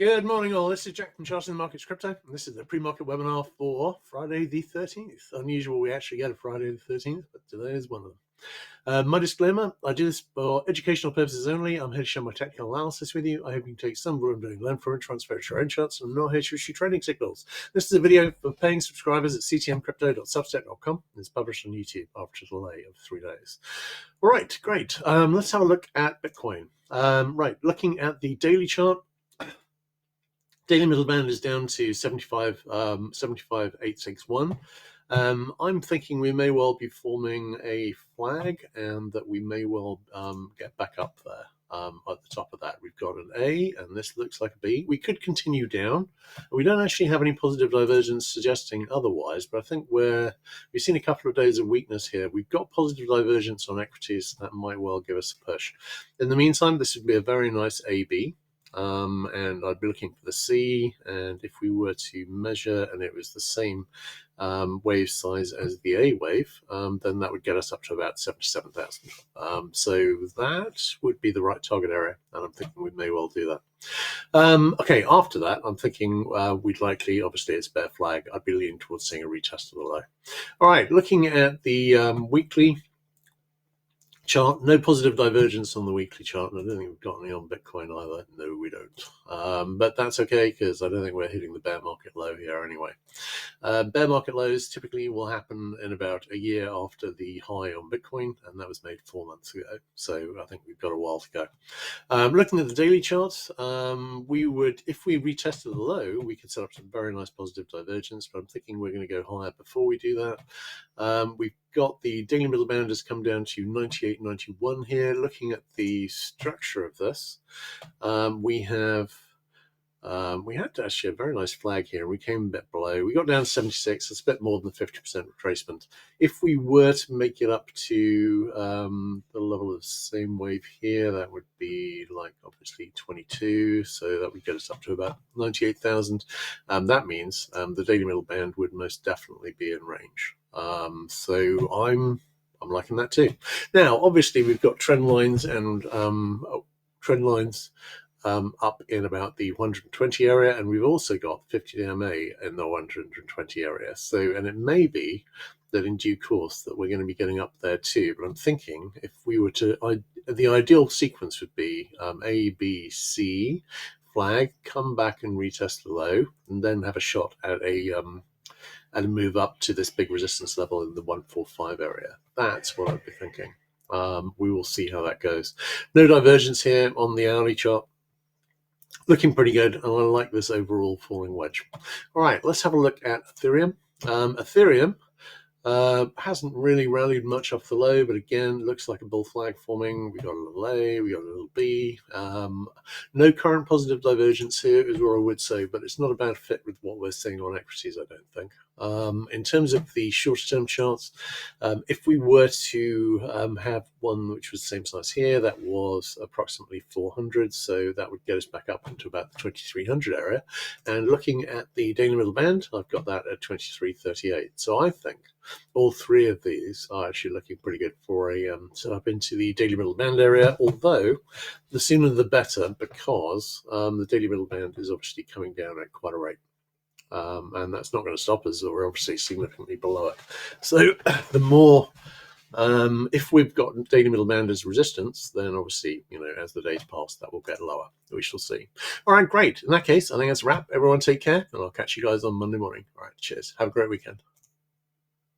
Good morning, all. This is Jack from Charting the Markets Crypto, and this is the pre-market webinar for Friday the 13th. Unusual we actually get a Friday the 13th, but today is one of them. My disclaimer, I do this for educational purposes only. I'm here to share my technical analysis with you. I hope you can take some of what I'm doing, learn from it, transfer it to your own charts. I'm not here to issue trading signals. This is a video for paying subscribers at ctmcrypto.substack.com. It's published on YouTube after a delay of 3 days. All right, great. Let's have a look at Bitcoin. Looking at the daily chart, daily middle band is down to 75,861. I'm thinking we may well be forming a flag and that we may well get back up there. At the top of that, we've got an A, and this looks like a B. We could continue down. We don't actually have any positive divergence suggesting otherwise, but I think we've seen a couple of days of weakness here. We've got positive divergence on equities. That might well give us a push. In the meantime, this would be a very nice AB. And I'd be looking for the C, and if we were to measure and it was the same wave size as the A wave, then that would get us up to about 77,000. So that would be the right target area, and I'm thinking we may well do that. Okay, after that, I'm thinking we'd likely, obviously it's bear flag, I'd be leaning towards seeing a retest of the low. All right, looking at the weekly chart, no positive divergence on the weekly chart, and I don't think we've got any on Bitcoin either. No, we don't. But that's okay, because I don't think we're hitting the bear market low here anyway. Bear market lows typically will happen in about a year after the high on Bitcoin, and that was made 4 months ago. So I think we've got a while to go. Looking at the daily charts, we would, if we retested the low, we could set up some very nice positive divergence, but I'm thinking we're going to go higher before we do that. We've got the daily middle band has come down to 98.91 here. Looking at the structure of this, we had actually a very nice flag here. We came a bit below. We got down to 76. It's a bit more than 50% retracement. If we were to make it up to the level of the same wave here, that would be like obviously 22. So that would get us up to about 98,000. That means the daily middle band would most definitely be in range. So I'm liking that too. Now, obviously, we've got trend lines and up in about the 120 area, and we've also got 50 MA in the 120 area. So, and it may be that in due course that we're going to be getting up there too. But I'm thinking if we were to, the ideal sequence would be A, B, C, flag, come back and retest the low, and then have a shot at a move up to this big resistance level in the 145 area. That's what I'd be thinking. We will see how that goes. No divergence here on the hourly chart. Looking pretty good, and I like this overall falling wedge. All right, let's have a look at Ethereum. Ethereum hasn't really rallied much off the low, but again, looks like a bull flag forming. We got a little A, we got a little B. No current positive divergence here is what I would say, but it's not a bad fit with what we're seeing on equities, I don't think. In terms of the shorter term charts, if we were to have one which was the same size here, that was approximately 400, so that would get us back up into about the 2300 area. And looking at the daily middle band, I've got that at 2338. So I think all three of these are actually looking pretty good for a set up into the daily middle band area, although the sooner the better, because the daily middle band is obviously coming down at quite a rate. And that's not going to stop us, we're obviously significantly below it. So the more, if we've got daily middle band as resistance, then obviously, as the days pass, that will get lower. We shall see. All right, great. In that case, I think that's a wrap. Everyone take care, and I'll catch you guys on Monday morning. All right, cheers. Have a great weekend.